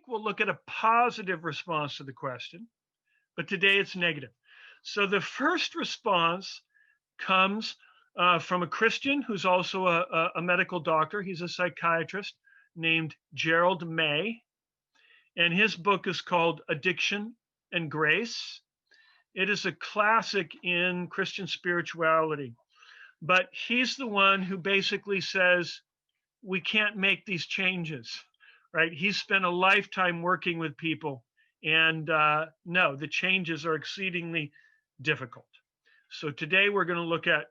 we'll look at a positive response to the question, but today it's negative. So the first response comes from a Christian who's also a medical doctor. He's a psychiatrist named Gerald May, and his book is called Addiction and Grace. It is a classic in Christian spirituality, but he's the one who basically says we can't make these changes, right? He's spent a lifetime working with people, and no, the changes are exceedingly difficult. So today we're going to look at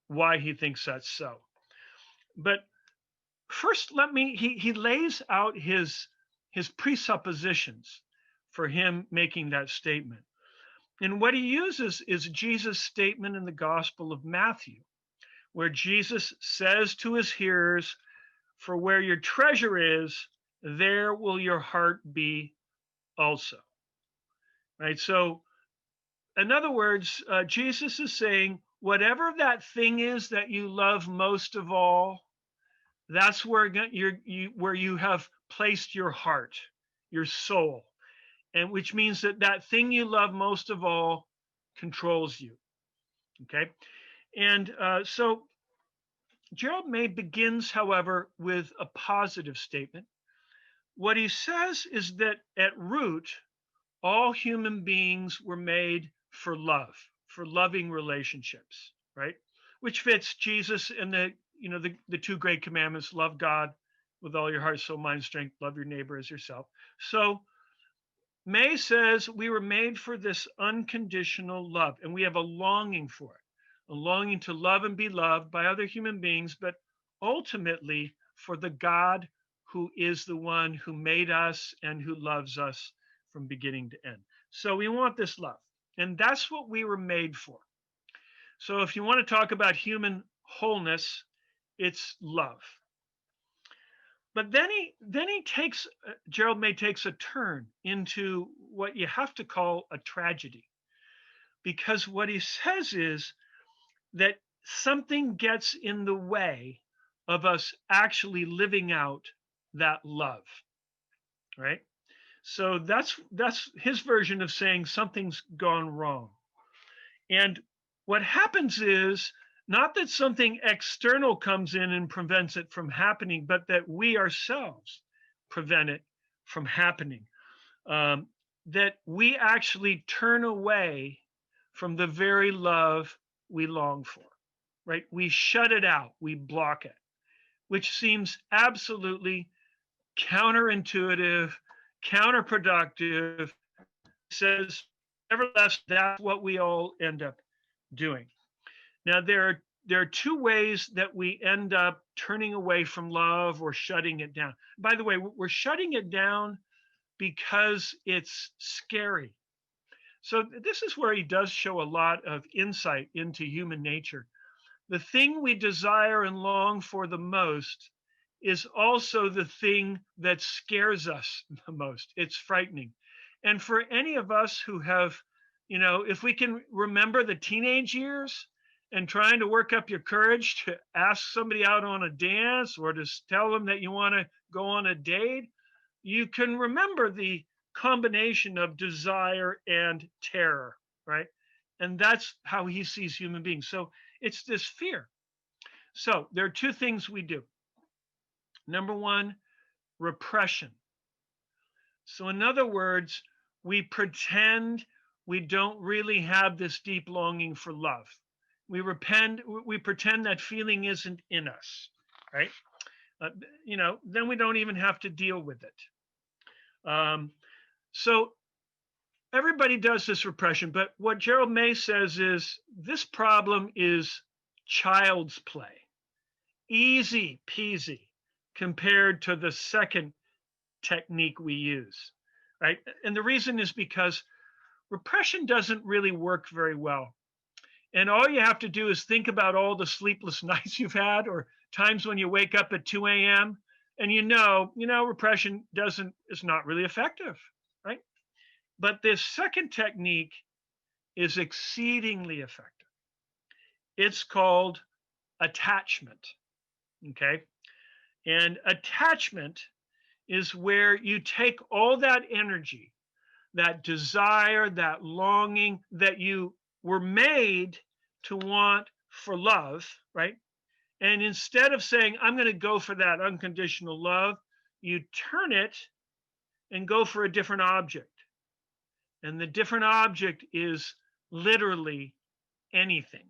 why he thinks that's so. But first, he lays out his presuppositions for him making that statement. And what he uses is Jesus' statement in the Gospel of Matthew, where Jesus says to his hearers, "For where your treasure is, there will your heart be also." Right? So, in other words, Jesus is saying, whatever that thing is that you love most of all, that's where you have placed your heart, your soul, and which means that that thing you love most of all controls you. Okay, and so Gerald May begins, however, with a positive statement. What he says is that at root, all human beings were made for love, for loving relationships, right? Which fits Jesus and the two great commandments: love God with all your heart, soul, mind, strength, love your neighbor as yourself. So May says we were made for this unconditional love, and we have a longing for it, a longing to love and be loved by other human beings, but ultimately for the God who is the one who made us and who loves us from beginning to end. So we want this love, and that's what we were made for. So if you want to talk about human wholeness, it's love. But then he takes Gerald May takes a turn into what you have to call a tragedy, because what he says is that something gets in the way of us actually living out that love, right? So that's his version of saying something's gone wrong. And what happens is not that something external comes in and prevents it from happening, but that we ourselves prevent it from happening. That we actually turn away from the very love we long for, right? We shut it out, we block it, which seems absolutely counterintuitive, counterproductive. Says, nevertheless, that's what we all end up doing. Now, there are two ways that we end up turning away from love or shutting it down. By the way, we're shutting it down because it's scary. So this is where he does show a lot of insight into human nature. The thing we desire and long for the most is also the thing that scares us the most. It's frightening. And for any of us who have, if we can remember the teenage years and trying to work up your courage to ask somebody out on a dance or to tell them that you want to go on a date, you can remember the combination of desire and terror, right? And that's how he sees human beings. So it's this fear. So there are two things we do. Number one, repression. So in other words, we pretend we don't really have this deep longing for love. We pretend that feeling isn't in us, right? Then we don't even have to deal with it. So everybody does this repression, but what Gerald May says is this problem is child's play, easy peasy compared to the second technique we use, right? And the reason is because repression doesn't really work very well. And all you have to do is think about all the sleepless nights you've had or times when you wake up at 2 a.m. and repression is not really effective, right? But this second technique is exceedingly effective. It's called attachment, okay? And attachment is where you take all that energy, that desire, that longing that you were made to want for love, right? And instead of saying, I'm going to go for that unconditional love, you turn it and go for a different object. And the different object is literally anything,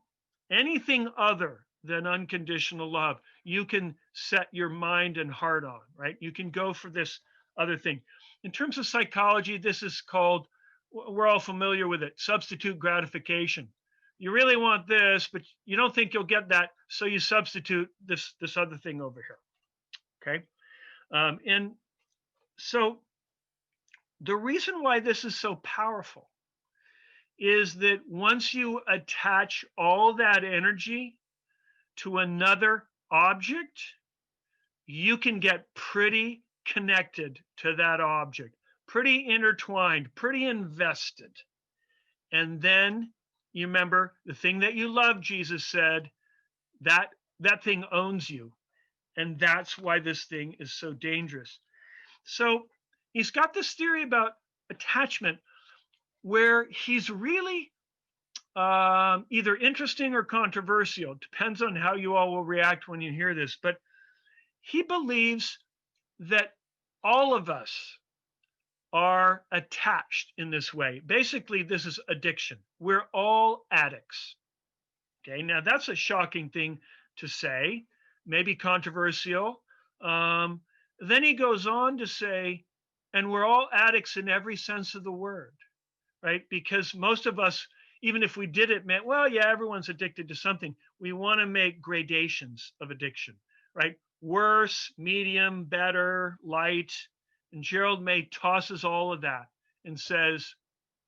anything other than unconditional love. You can set your mind and heart on, right? You can go for this other thing. In terms of psychology, this is called, we're all familiar with it, substitute gratification. You really want this, but you don't think you'll get that, so you substitute this other thing over here. Okay, and so the reason why this is so powerful is that once you attach all that energy to another object, you can get pretty connected to that object, pretty intertwined, pretty invested. And then you remember the thing that you love, Jesus said, that thing owns you. And that's why this thing is so dangerous. So he's got this theory about attachment where he's really either interesting or controversial. Depends on how you all will react when you hear this. But he believes that all of us are attached in this way. Basically, this is addiction. We're all addicts. Okay, now that's a shocking thing to say, maybe controversial. Then he goes on to say, and we're all addicts in every sense of the word, right? Because most of us, even if we did it, meant, well, yeah, everyone's addicted to something. We want to make gradations of addiction, right? Worse, medium, better, light. And Gerald May tosses all of that and says,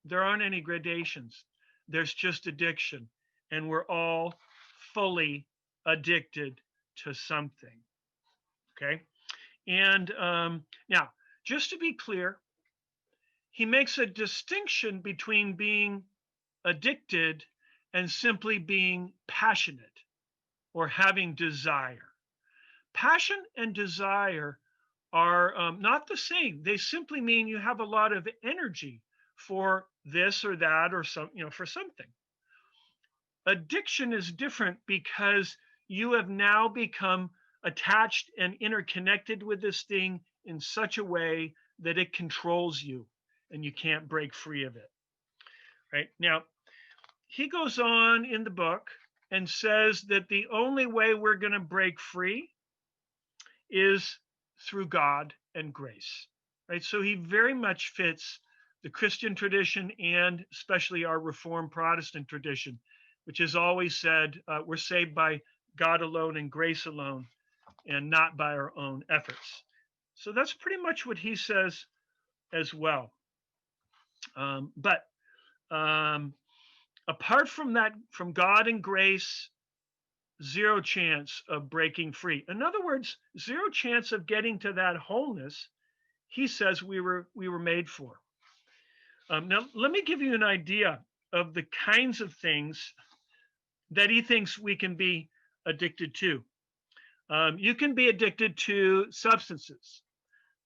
there aren't any gradations. There's just addiction. And we're all fully addicted to something. Okay. And now, just to be clear, he makes a distinction between being addicted and simply being passionate or having desire. Passion and desire are not the same. They simply mean you have a lot of energy for this or that or some, for something. Addiction is different because you have now become attached and interconnected with this thing in such a way that it controls you and you can't break free of it. Right now, he goes on in the book and says that the only way we're going to break free is through God and grace. Right? So he very much fits the Christian tradition and especially our Reformed Protestant tradition, which has always said we're saved by God alone and grace alone and not by our own efforts. So that's pretty much what he says as well. But apart from that, from God and grace, zero chance of breaking free. In other words, zero chance of getting to that wholeness he says we were made for. Now, let me give you an idea of the kinds of things that he thinks we can be addicted to. You can be addicted to substances.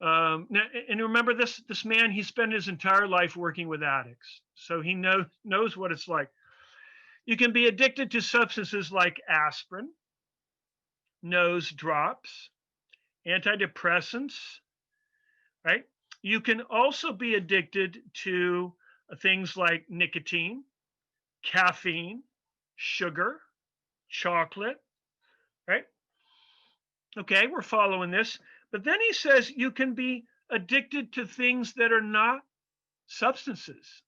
Now, and remember this man, he spent his entire life working with addicts. So he knows what it's like. You can be addicted to substances like aspirin, nose drops, antidepressants, right? You can also be addicted to things like nicotine, caffeine, sugar, chocolate, right? Okay, we're following this. But then he says you can be addicted to things that are not substances.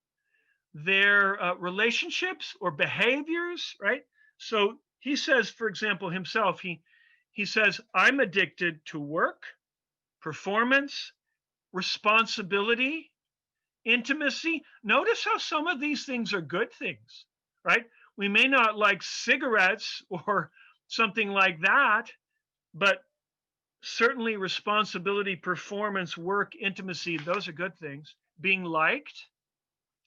They're relationships or behaviors, right? So he says, for example, himself, he says, I'm addicted to work, performance, responsibility, intimacy. Notice how some of these things are good things, right? We may not like cigarettes or something like that, but certainly responsibility, performance, work, intimacy, those are good things. Being liked,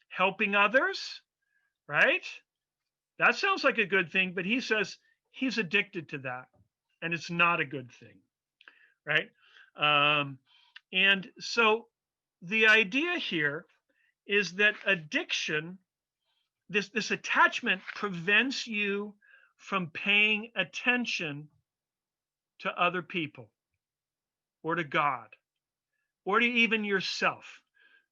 helping others, right? That sounds like a good thing, but he says he's addicted to that and it's not a good thing, right? And so the idea here is that addiction, this attachment prevents you from paying attention to other people or to God or to even yourself.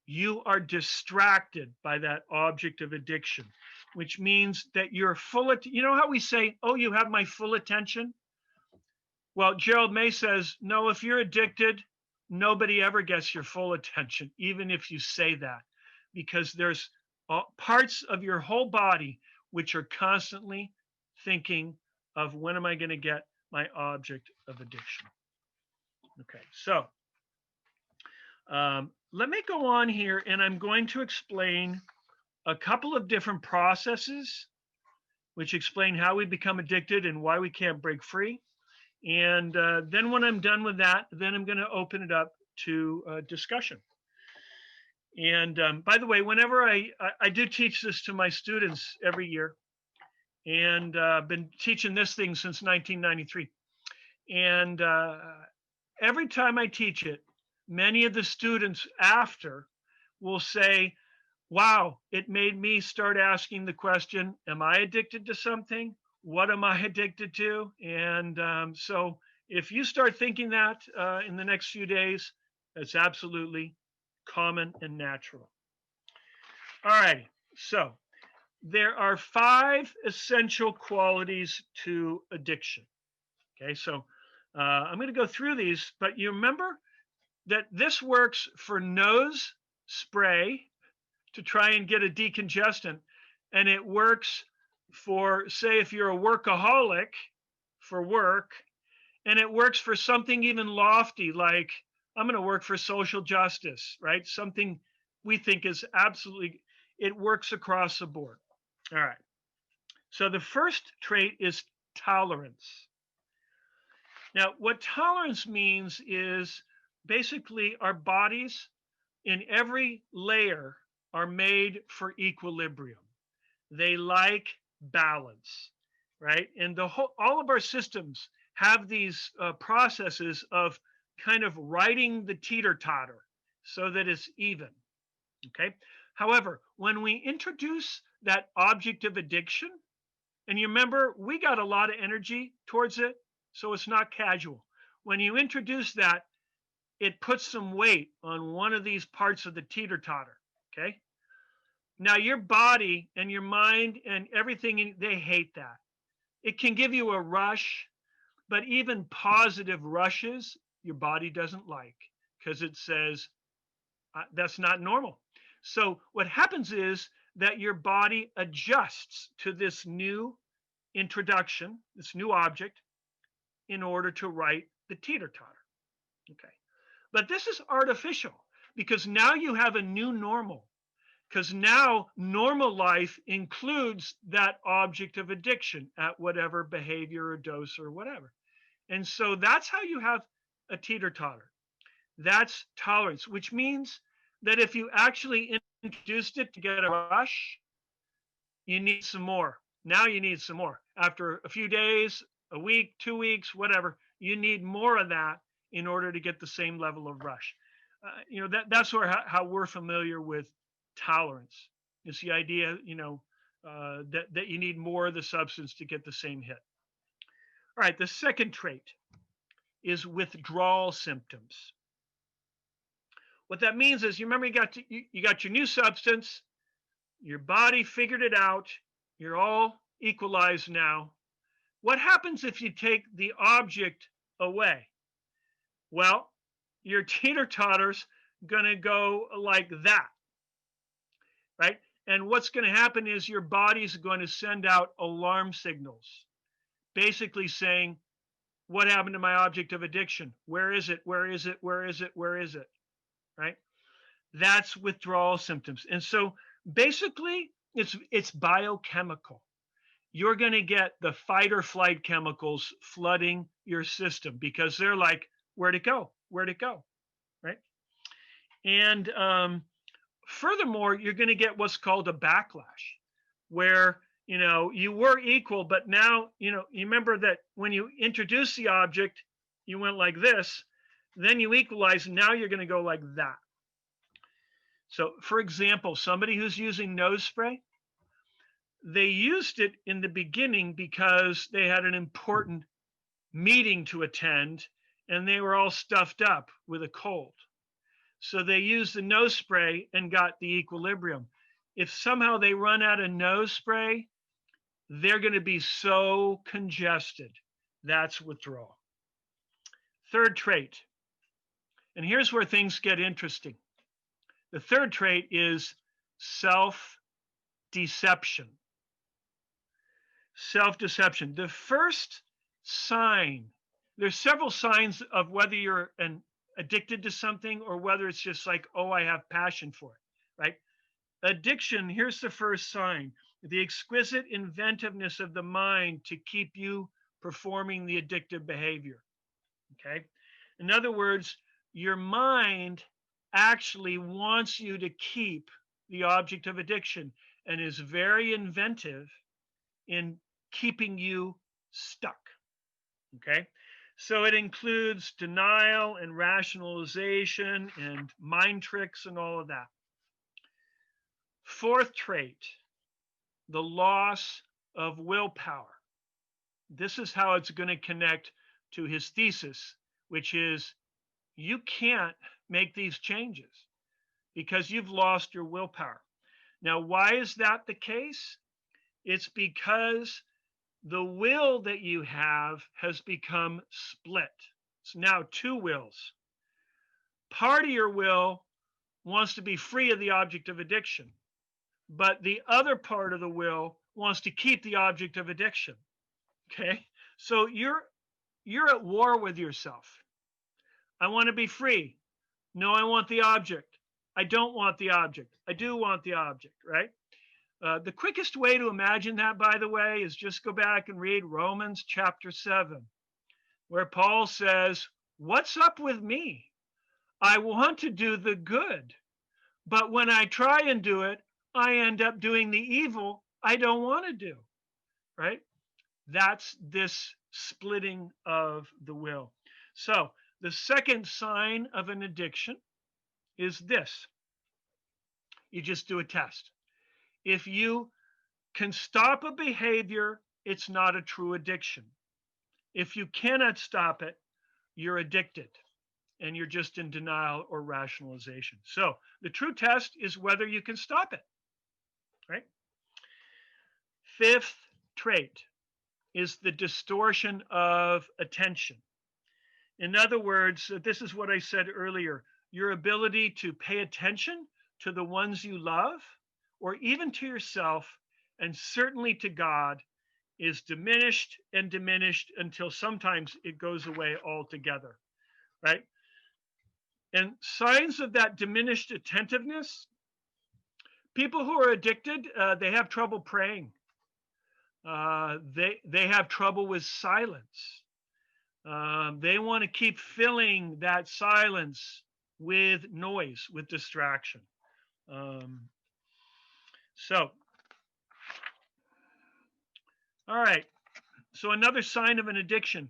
You are distracted by that object of addiction, which means that you're full of, you know how we say, oh, you have my full attention? Well, Gerald May says, no, if you're addicted, nobody ever gets your full attention, even if you say that, because there's parts of your whole body which are constantly thinking of when am I going to get my object of addiction. Okay, so let me go on here and I'm going to explain a couple of different processes which explain how we become addicted and why we can't break free. And then when I'm done with that, then I'm going to open it up to discussion. And by the way, whenever I do teach this to my students every year, and I've been teaching this thing since 1993. And every time I teach it, many of the students after will say, wow, it made me start asking the question, am I addicted to something? What am I addicted to? And so if you start thinking that in the next few days, that's absolutely common and natural. All right, so there are 5 essential qualities to addiction. Okay, so I'm going to go through these, but you remember that this works for nose spray to try and get a decongestant, and it works for, say, if you're a workaholic for work, and it works for something even lofty like I'm going to work for social justice, right? Something we think is absolutely, it works across the board. All right. So the first trait is tolerance. Now, what tolerance means is basically our bodies in every layer are made for equilibrium. They like balance, right? And all of our systems have these processes of kind of riding the teeter-totter so that it's even, okay? However, when we introduce that object of addiction, and you remember we got a lot of energy towards it, so it's not casual. When you introduce that, it puts some weight on one of these parts of the teeter-totter, okay? Now your body and your mind and everything, they hate that. It can give you a rush, but even positive rushes, your body doesn't like because it says that's not normal. So what happens is that your body adjusts to this new introduction, this new object, in order to right the teeter-totter. Okay. But this is artificial because now you have a new normal. Because now normal life includes that object of addiction at whatever behavior or dose or whatever. And so that's how you have a teeter-totter. That's tolerance, which means that if you actually introduced it to get a rush, you need some more. Now you need some more. After a few days, a week, 2 weeks, whatever, you need more of that in order to get the same level of rush. That's sort of how we're familiar with tolerance. It's the idea, that you need more of the substance to get the same hit. All right, the second trait is withdrawal symptoms. What that means is, you remember you got your new substance, your body figured it out, you're all equalized now. What happens if you take the object away? Well, your teeter-totter's going to go like that, right? And what's going to happen is your body's going to send out alarm signals, basically saying, what happened to my object of addiction? Where is it? Where is it? Where is it? Where is it? Right? That's withdrawal symptoms. And so basically it's biochemical. You're going to get the fight or flight chemicals flooding your system because they're like, where'd it go? Where'd it go? Right? And furthermore, you're going to get what's called a backlash, where you were equal, but now you remember that when you introduce the object, you went like this. Then you equalize, and now you're going to go like that. So, for example, somebody who's using nose spray, they used it in the beginning because they had an important meeting to attend and they were all stuffed up with a cold. So they used the nose spray and got the equilibrium. If somehow they run out of nose spray, they're going to be so congested. That's withdrawal. Third trait, and here's where things get interesting. The third trait is self-deception. Self-deception. The first sign, there's several signs of whether you're addicted to something or whether it's just like, oh, I have passion for it, right? Addiction, here's the first sign: the exquisite inventiveness of the mind to keep you performing the addictive behavior. Okay. In other words, your mind actually wants you to keep the object of addiction and is very inventive in keeping you stuck. Okay. So it includes denial and rationalization and mind tricks and all of that. Fourth trait, the loss of willpower. This is how it's going to connect to his thesis, which is you can't make these changes because you've lost your willpower. Now, why is that the case? It's because the will that you have has become split. It's now two wills. Part of your will wants to be free of the object of addiction, but the other part of the will wants to keep the object of addiction. Okay? So you're at war with yourself. I want to be free. No, I want the object. I don't want the object. I do want the object, right? The quickest way to imagine that, by the way, is just go back and read Romans chapter 7, where Paul says, what's up with me? I want to do the good, but when I try and do it, I end up doing the evil I don't want to do, right? That's this splitting of the will. So the second sign of an addiction is this. You just do a test. If you can stop a behavior, it's not a true addiction. If you cannot stop it, you're addicted and you're just in denial or rationalization. So the true test is whether you can stop it, right? Fifth trait is the distortion of attention. In other words, this is what I said earlier, your ability to pay attention to the ones you love, or even to yourself, and certainly to God, is diminished and diminished until sometimes it goes away altogether, right? And signs of that diminished attentiveness, people who are addicted, they have trouble praying. They have trouble with silence. They want to keep filling that silence with noise, with distraction. So, all right. So another sign of an addiction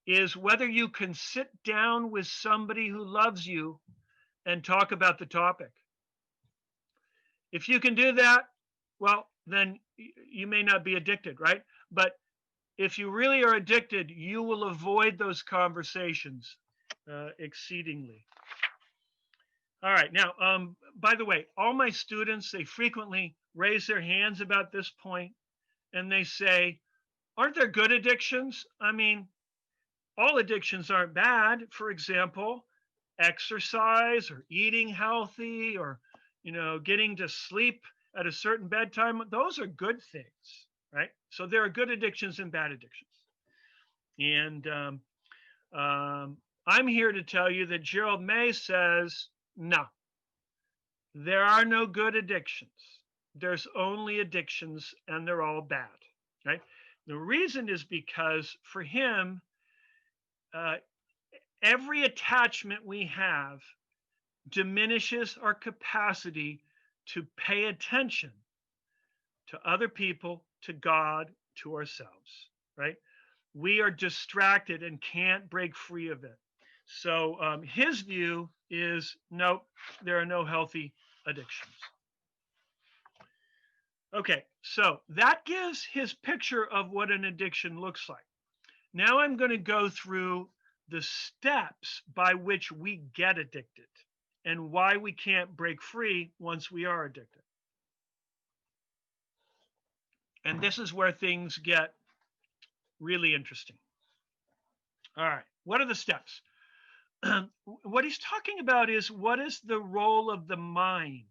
is whether you can sit down with somebody who loves you and talk about the topic. If you can do that, well, then you may not be addicted, right? But if you really are addicted, you will avoid those conversations exceedingly. All right. Now, by the way, all my students, they frequently raise their hands about this point and they say, aren't there good addictions? I mean, all addictions aren't bad. For example, exercise or eating healthy or, getting to sleep at a certain bedtime. Those are good things, right? So there are good addictions and bad addictions. And I'm here to tell you that Gerald May says, no, there are no good addictions. There's only addictions and they're all bad, right? The reason is because for him, every attachment we have diminishes our capacity to pay attention to other people, to God, to ourselves, right? we are distracted and can't break free of it. So his view is nope, there are no healthy addictions. Okay, so that gives his picture of what an addiction looks like. Now I'm going to go through the steps by which we get addicted and why we can't break free once we are addicted. And this is where things get really interesting. All right, what are the steps? What he's talking about is what is the role of the mind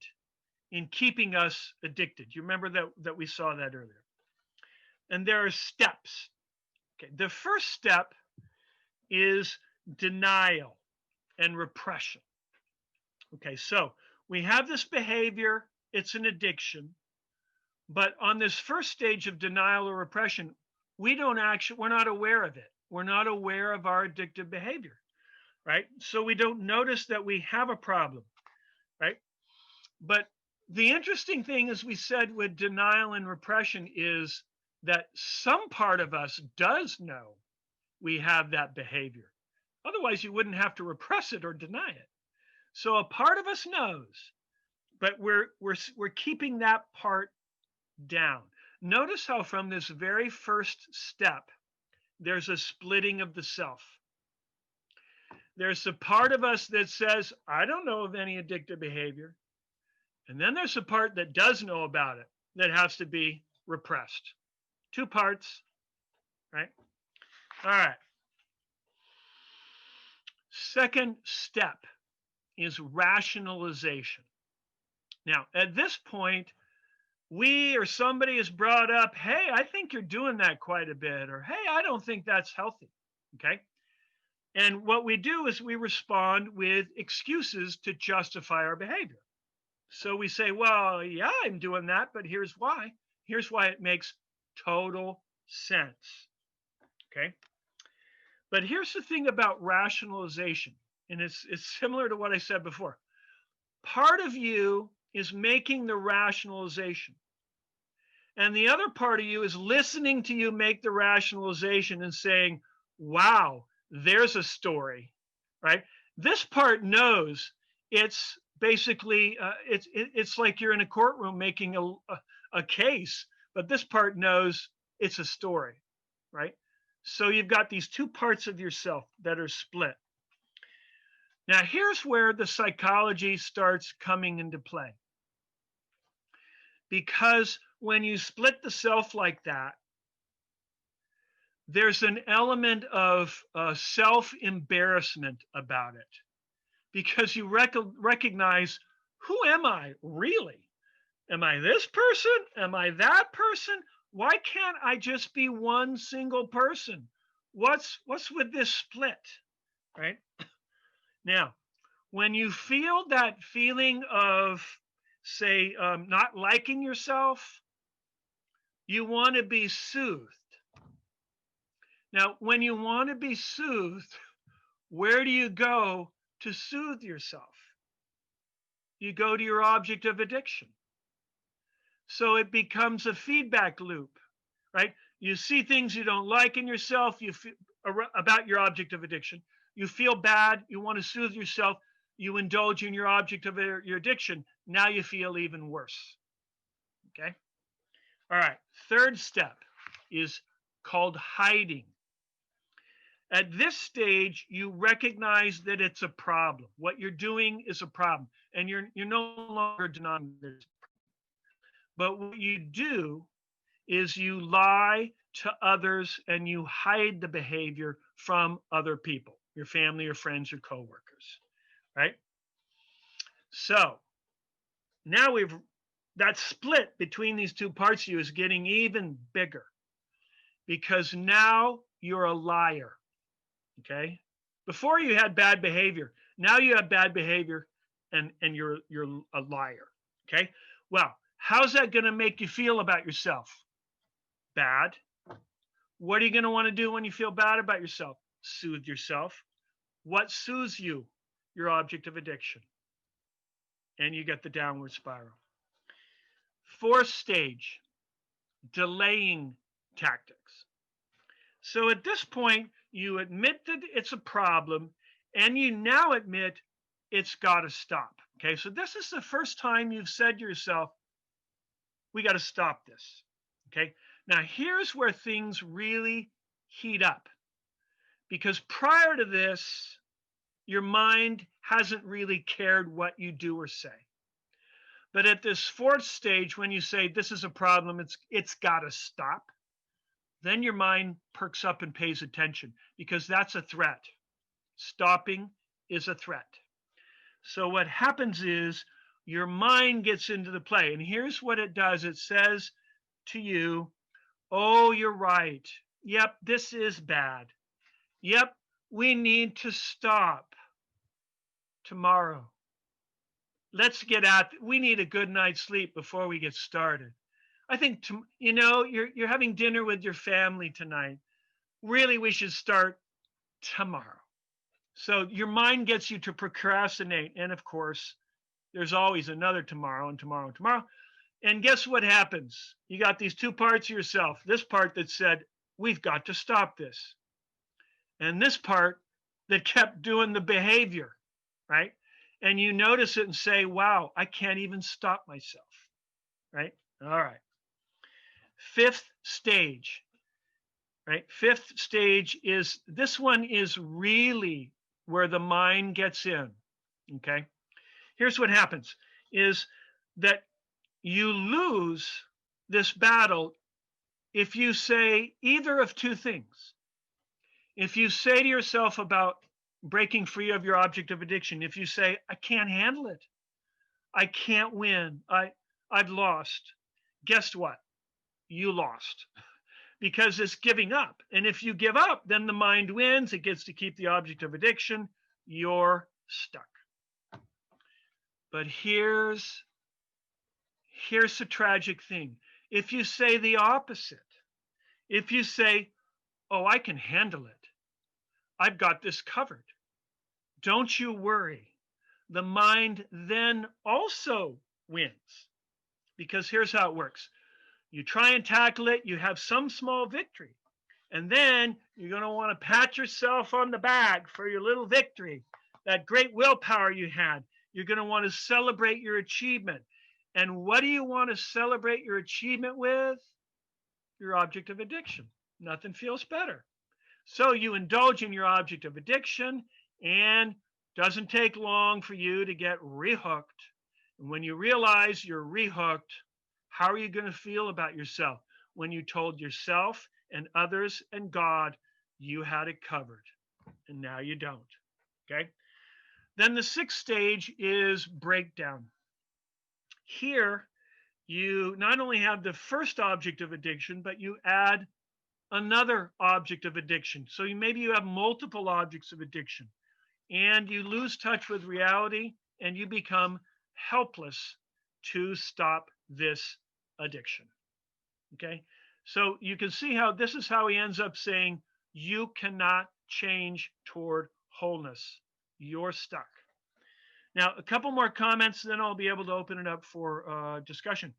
in keeping us addicted. You remember that we saw that earlier. And there are steps. Okay, the first step is denial and repression. Okay, so we have this behavior, it's an addiction, but on this first stage of denial or repression, we're not aware of it. We're not aware of our addictive behavior, right? So we don't notice that we have a problem, right? But the interesting thing, as we said, with denial and repression is that some part of us does know we have that behavior. Otherwise, you wouldn't have to repress it or deny it. So a part of us knows, but we're keeping that part down. Notice how from this very first step, there's a splitting of the self. There's a part of us that says, I don't know of any addictive behavior. And then there's a part that does know about it that has to be repressed. Two parts, right? All right. Second step is rationalization. Now, at this point, we or somebody is brought up, hey, I think you're doing that quite a bit, or hey, I don't think that's healthy, okay? And what we do is we respond with excuses to justify our behavior. So we say, well, yeah, I'm doing that, but here's why. Here's why it makes total sense. Okay. But here's the thing about rationalization, and it's similar to what I said before. Part of you is making the rationalization, and the other part of you is listening to you make the rationalization and saying, wow, there's a story, right? This part knows it's basically it's like you're in a courtroom making a case, but this part knows it's a story, right? So you've got these two parts of yourself that are split. Now here's where the psychology starts coming into play, because when you split the self like that, there's an element of self-embarrassment about it, because you recognize, who am I really? Am I this person? Am I that person? Why can't I just be one single person? What's with this split, right? Now, when you feel that feeling of, say, not liking yourself, you want to be soothed. Now, when you want to be soothed, where do you go to soothe yourself? You go to your object of addiction. So it becomes a feedback loop, right? You see things you don't like in yourself, you feel about your object of addiction. You feel bad, you want to soothe yourself, you indulge in your object of your addiction. Now you feel even worse. Okay? All right. Third step is called hiding. At this stage, you recognize that it's a problem. What you're doing is a problem, and you're no longer denying this. But what you do is you lie to others and you hide the behavior from other people, your family, your friends, your coworkers, right? So now that split between these two parts of you is getting even bigger, because now you're a liar. Okay. Before you had bad behavior. Now you have bad behavior and you're a liar. Okay. Well, how's that going to make you feel about yourself? Bad. What are you going to want to do when you feel bad about yourself? Soothe yourself. What soothes you? Your object of addiction. And you get the downward spiral. Fourth stage, delaying tactics. So at this point, you admit that it's a problem and you now admit it's got to stop. Okay. So this is the first time you've said to yourself, we got to stop this. Okay. Now, here's where things really heat up because prior to this, your mind hasn't really cared what you do or say. But at this fourth stage, when you say this is a problem, it's got to stop, then your mind perks up and pays attention because that's a threat. Stopping is a threat. So what happens is your mind gets into the play. And here's what it does. It says to you, oh, you're right. Yep, this is bad. Yep, we need to stop tomorrow. Let's get at it. We need a good night's sleep before we get started. I think, you're having dinner with your family tonight. Really, we should start tomorrow. So your mind gets you to procrastinate. And of course, there's always another tomorrow and tomorrow and tomorrow. And guess what happens? You got these two parts of yourself. This part that said, we've got to stop this. And this part that kept doing the behavior, right? And you notice it and say, wow, I can't even stop myself, right? All right. Fifth stage, right? Fifth stage is, this one is really where the mind gets in, okay? Here's what happens is that you lose this battle if you say either of two things. If you say to yourself about breaking free of your object of addiction, if you say, I can't handle it, I can't win, I've lost, guess what? You lost because it's giving up. And if you give up, then the mind wins. It gets to keep the object of addiction. You're stuck. But here's the tragic thing. If you say the opposite, if you say, oh, I can handle it, I've got this covered, don't you worry, the mind then also wins. Because here's how it works. You try and tackle it, you have some small victory, and then you're going to want to pat yourself on the back for your little victory, that great willpower you had. You're going to want to celebrate your achievement. And what do you want to celebrate your achievement with? Your object of addiction. Nothing feels better. So you indulge in your object of addiction, and doesn't take long for you to get rehooked. And when you realize you're rehooked, how are you going to feel about yourself when you told yourself and others and God you had it covered and now you don't? Okay. Then the sixth stage is breakdown. Here, you not only have the first object of addiction, but you add another object of addiction. So maybe you have multiple objects of addiction and you lose touch with reality and you become helpless to stop this addiction. Okay. So you can see how this is how he ends up saying, you cannot change toward wholeness. You're stuck. Now, a couple more comments, then I'll be able to open it up for discussion.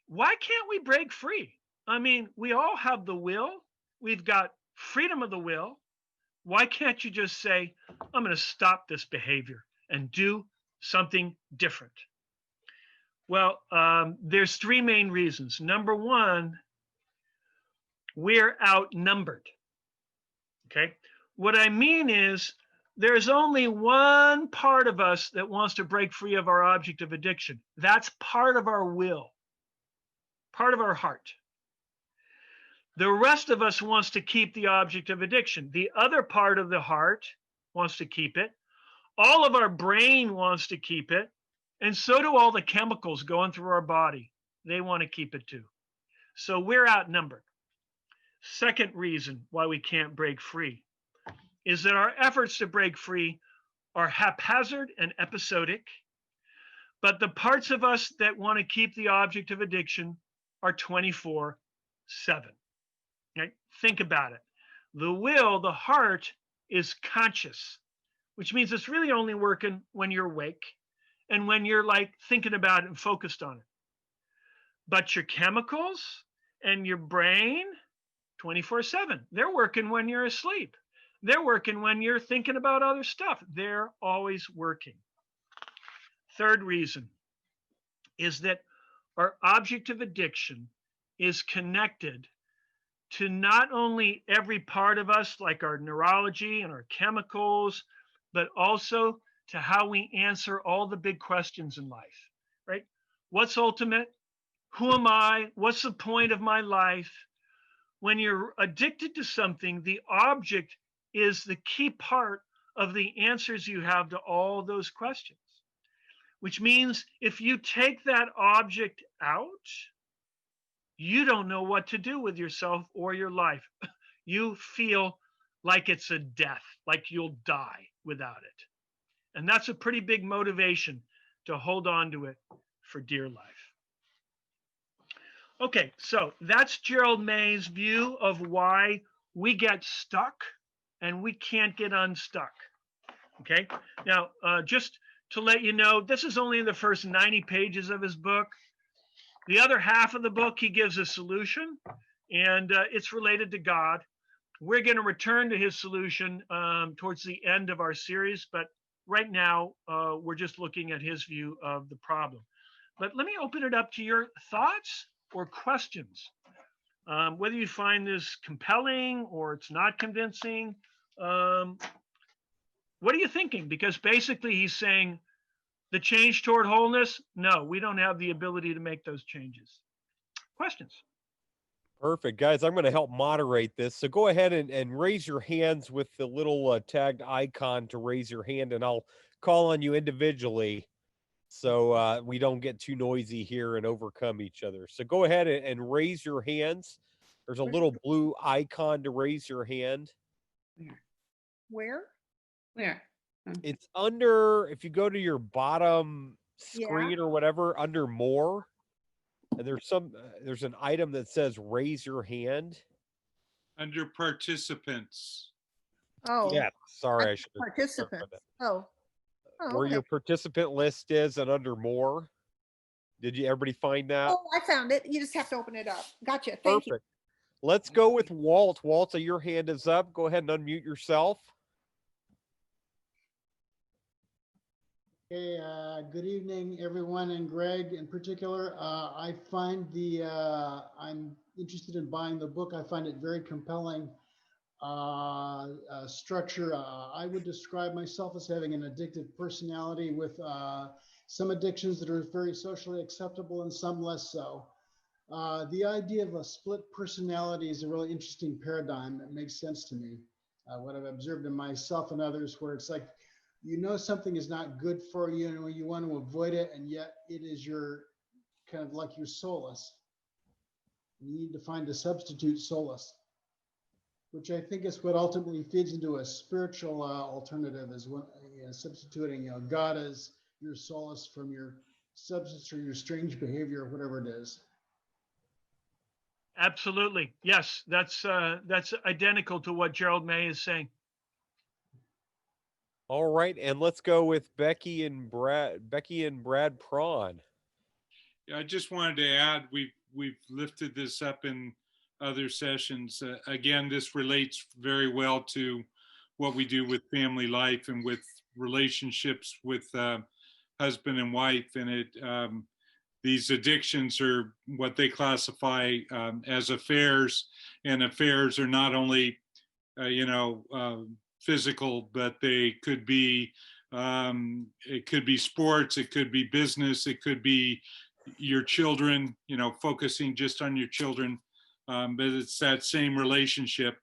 Why can't we break free? I mean, we all have the will. We've got freedom of the will. Why can't you just say, I'm going to stop this behavior and do something different? Well, there's three main reasons. Number one, we're outnumbered. Okay. What I mean is there's only one part of us that wants to break free of our object of addiction. That's part of our will, part of our heart. The rest of us wants to keep the object of addiction. The other part of the heart wants to keep it. All of our brain wants to keep it. And so do all the chemicals going through our body. They want to keep it too. So we're outnumbered. Second reason why we can't break free is that our efforts to break free are haphazard and episodic, but the parts of us that want to keep the object of addiction are 24/7. Right? Think about it. The will, the heart, is conscious, which means it's really only working when you're awake and when you're like thinking about it and focused on it. But your chemicals and your brain, 24/7. They're working when you're asleep. They're working when you're thinking about other stuff. They're always working. Third reason is that our object of addiction is connected to not only every part of us, like our neurology and our chemicals, but also to how we answer all the big questions in life, right? What's ultimate? Who am I? What's the point of my life? When you're addicted to something, the object is the key part of the answers you have to all those questions, which means if you take that object out, you don't know what to do with yourself or your life. You feel like it's a death, like you'll die without it. And that's a pretty big motivation to hold on to it for dear life. Okay, so that's Gerald May's view of why we get stuck and we can't get unstuck. Okay, now just to let you know, this is only the first 90 pages of his book. The other half of the book, he gives a solution, and it's related to God. We're going to return to his solution towards the end of our series, but right now we're just looking at his view of the problem. But let me open it up to your thoughts or questions. Whether you find this compelling or it's not convincing, what are you thinking? Because basically he's saying the change toward wholeness, no, we don't have the ability to make those changes. Questions? Perfect. Guys, I'm going to help moderate this. So go ahead and raise your hands with the little tagged icon to raise your hand, and I'll call on you individually so we don't get too noisy here and overcome each other. So go ahead and raise your hands. There's a little blue icon to raise your hand. Where? It's under, if you go to your bottom screen or whatever, under more, and there's an item that says raise your hand. Under participants. Oh. Yeah, sorry, I should have. Participants. Oh. Where your participant list is and under more. Did everybody find that? Oh, I found it. You just have to open it up. Gotcha. Thank you. Let's go with Walt. Walt, your hand is up. Go ahead and unmute yourself. Hey, good evening, everyone, and Greg in particular. I find I'm interested in buying the book. I find it very compelling structure. I would describe myself as having an addictive personality with some addictions that are very socially acceptable and some less so. The idea of a split personality is a really interesting paradigm that makes sense to me. What I've observed in myself and others, where it's like, you know, something is not good for you and you want to avoid it, and yet it is your kind of like your solace. You need to find a substitute solace, which I think is what ultimately feeds into a spiritual alternative, is what, substituting, God as your solace from your substance or your strange behavior or whatever it is. Absolutely. Yes, that's identical to what Gerald May is saying. All right, and let's go with Becky and Brad Prawn. Yeah, I just wanted to add, we've lifted this up in other sessions. Again, this relates very well to what we do with family life and with relationships with husband and wife. And these addictions are what they classify as affairs, and affairs are not only, physical, but they could be, it could be sports, it could be business, it could be your children, focusing just on your children. But it's that same relationship.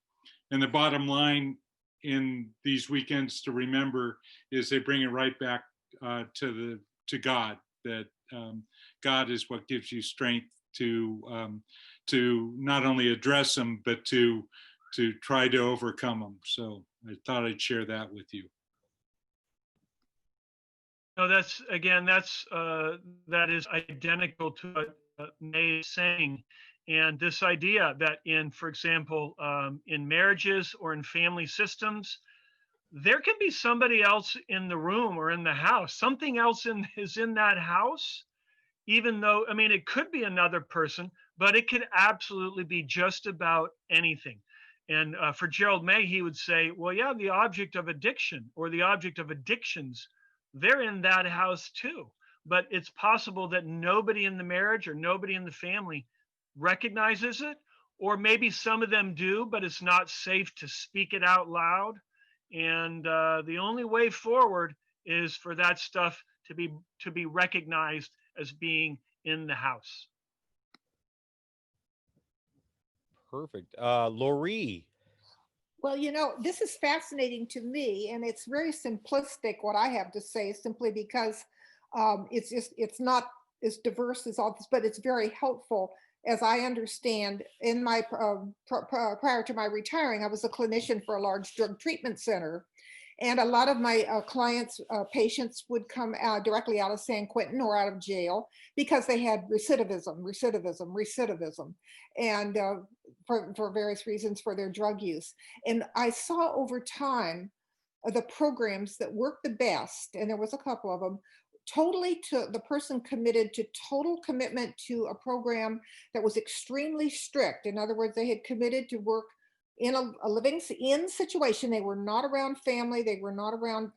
And the bottom line in these weekends to remember is they bring it right back to God, that God is what gives you strength to not only address them, but to try to overcome them. So I thought I'd share that with you. No, that is identical to what May is saying. And this idea that for example, in marriages or in family systems, there can be somebody else in the room or in the house. Something else is in that house, even though, it could be another person, but it could absolutely be just about anything. And for Gerald May, he would say, well, yeah, the object of addiction or the object of addictions, they're in that house too. But it's possible that nobody in the marriage or nobody in the family recognizes it, or maybe some of them do, but it's not safe to speak it out loud. And the only way forward is for that stuff to be recognized as being in the house. Perfect. Laurie. Well, this is fascinating to me, and it's very simplistic what I have to say, simply because it's not as diverse as all this, but it's very helpful. As I understand, in my prior to my retiring, I was a clinician for a large drug treatment center, and a lot of my clients, patients would come out directly out of San Quentin or out of jail because they had recidivism, and for various reasons for their drug use. And I saw over time the programs that worked the best, and there was a couple of them, totally to the person committed to total commitment to a program that was extremely strict. In other words, they had committed to work in a living in situation. They were not around family. They were not around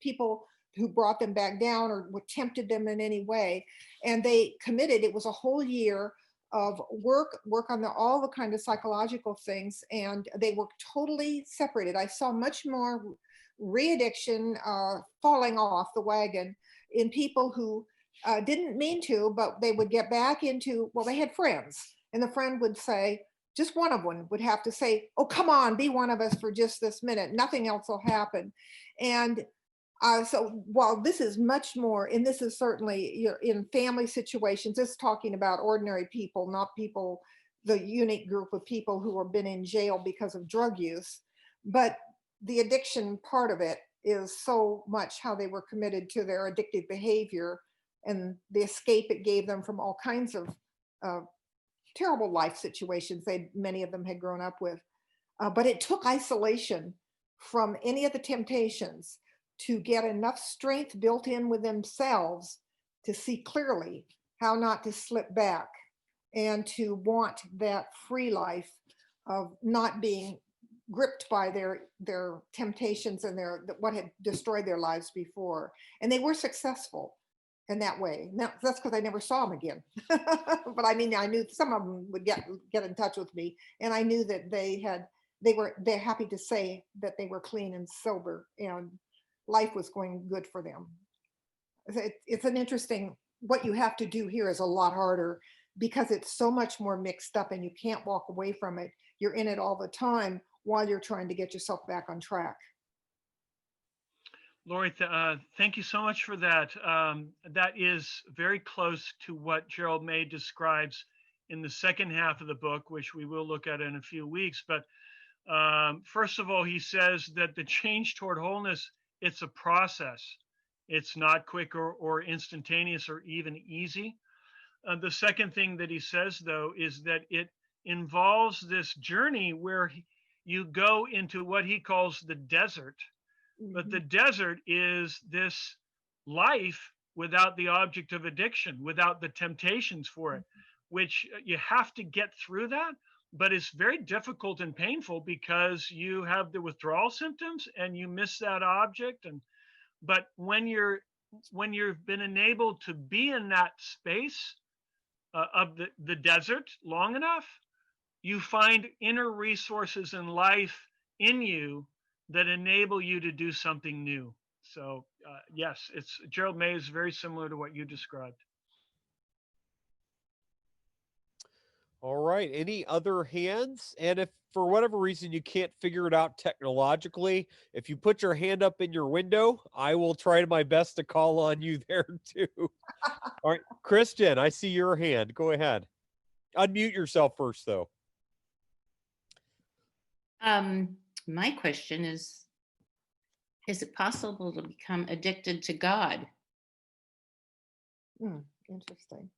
people who brought them back down or tempted them in any way. And they committed. It was a whole year of work on all the kind of psychological things, and they were totally separated. I saw much more re-addiction falling off the wagon in people who didn't mean to, but they would get back into, well, they had friends, and the friend would say, just one of them would have to say, oh, come on, be one of us for just this minute. Nothing else will happen. And so while this is much more, and this is certainly in family situations, this is talking about ordinary people, not people, the unique group of people who have been in jail because of drug use. But the addiction part of it is so much how they were committed to their addictive behavior and the escape it gave them from all kinds of terrible life situations many of them had grown up with. But it took isolation from any of the temptations to get enough strength built in with themselves to see clearly how not to slip back and to want that free life of not being gripped by their temptations and what had destroyed their lives before. And they were successful in that way. Now, that's because I never saw them again. But I mean, I knew some of them would get in touch with me, and I knew that they're happy to say that they were clean and sober and life was going good for them. It's an interesting, what you have to do here is a lot harder because it's so much more mixed up and you can't walk away from it. You're in it all the time while you're trying to get yourself back on track. Lori, thank you so much for that. That is very close to what Gerald May describes in the second half of the book, which we will look at in a few weeks. But first of all, he says that the change toward wholeness, it's a process. It's not quick or instantaneous or even easy. The second thing that he says, though, is that it involves this journey where you go into what he calls the desert. But the desert is this life without the object of addiction, without the temptations for it, which you have to get through that. But it's very difficult and painful because you have the withdrawal symptoms and you miss that object. But when you've been enabled to be in that space of the desert long enough, you find inner resources in life in you that enable you to do something new. So yes, Gerald May is very similar to what you described. All right. Any other hands? And if for whatever reason you can't figure it out technologically, if you put your hand up in your window, I will try my best to call on you there too. All right, Christian, I see your hand. Go ahead. Unmute yourself first, though. My question is it possible to become addicted to God? Interesting.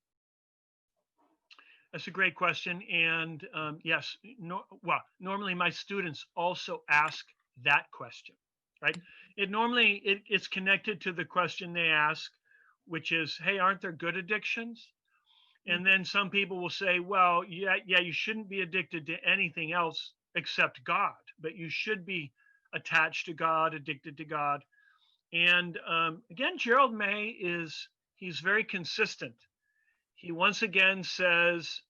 That's a great question. And yes, normally my students also ask that question, right? It's connected to the question they ask, which is, hey, aren't there good addictions? And then some people will say, well, yeah, you shouldn't be addicted to anything else except God, but you should be attached to God, addicted to God. And again, Gerald May he's very consistent. He once again says,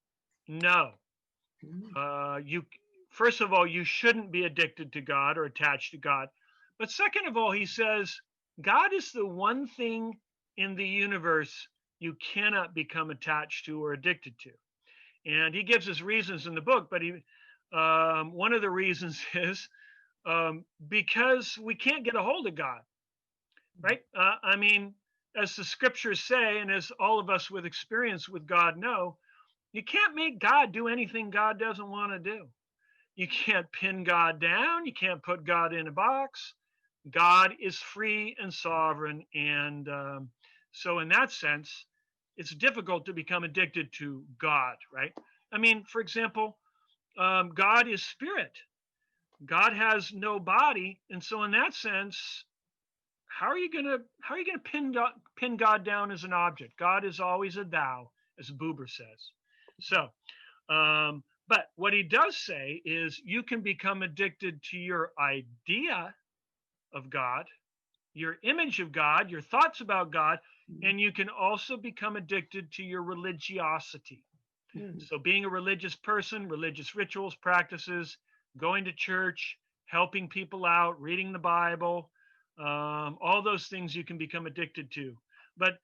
no, you, first of all, you shouldn't be addicted to God or attached to God. But second of all, he says, God is the one thing in the universe you cannot become attached to or addicted to. And he gives us reasons in the book, but one of the reasons is because we can't get a hold of God, right? I mean, as the scriptures say, and as all of us with experience with God know, you can't make God do anything God doesn't want to do. You can't pin God down. You can't put God in a box. God is free and sovereign. And so in that sense, it's difficult to become addicted to God, right? I mean, for example, God is spirit. God has no body. And so in that sense, how are you gonna pin God down as an object? God is always a thou, as Buber says. So, but what he does say is you can become addicted to your idea of God, your image of God, your thoughts about God, and you can also become addicted to your religiosity. So being a religious person, religious rituals, practices, going to church, helping people out, reading the Bible, all those things you can become addicted to. But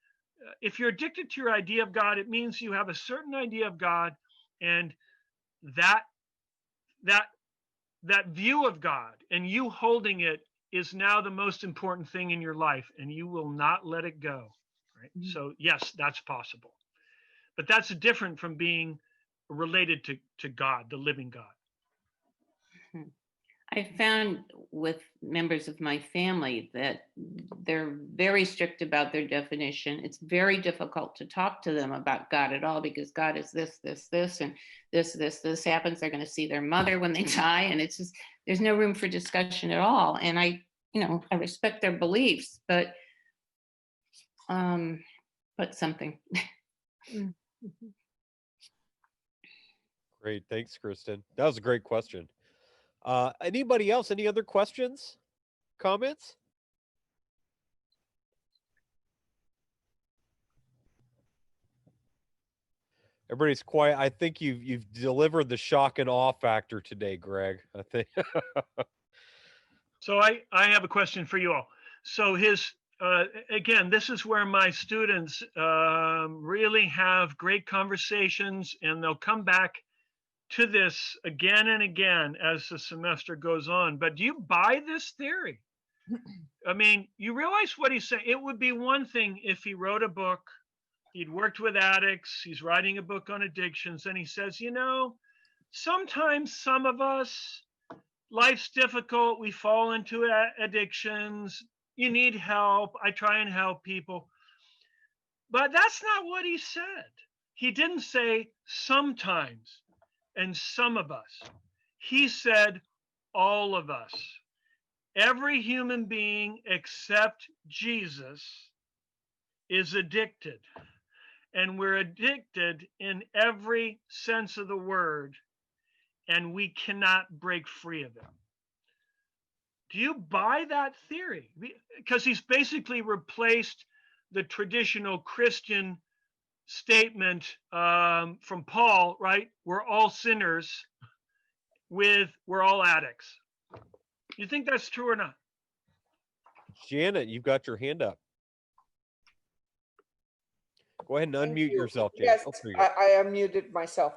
if you're addicted to your idea of God, it means you have a certain idea of God, and that view of God and you holding it is now the most important thing in your life, and you will not let it go. Right? So yes, that's possible. But that's different from being related to God, the living God. I found with members of my family that they're very strict about their definition. It's very difficult to talk to them about God at all, because God is this, and this happens. They're going to see their mother when they die, and it's just, there's no room for discussion at all. And I respect their beliefs, but something. Great. Thanks, Kristen. That was a great question. Anybody else? Any other questions? Comments? Everybody's quiet. I think you've delivered the shock and awe factor today, Greg. I think. So I have a question for you all. So again, this is where my students really have great conversations, and they'll come back to this again and again as the semester goes on. But do you buy this theory? I mean, you realize what he's saying. It would be one thing if he wrote a book, he'd worked with addicts, he's writing a book on addictions, and he says, sometimes some of us, life's difficult, we fall into addictions, you need help, I try and help people. But that's not what he said. He didn't say sometimes and some of us. He said all of us. Every human being except Jesus is addicted. And we're addicted in every sense of the word, and we cannot break free of it. Do you buy that theory? Because he's basically replaced the traditional Christian statement from Paul, right? We're all sinners with we're all addicts. You think that's true or not? Janet, you've got your hand up. Go ahead and unmute yourself, Janet. Yes, I unmuted myself.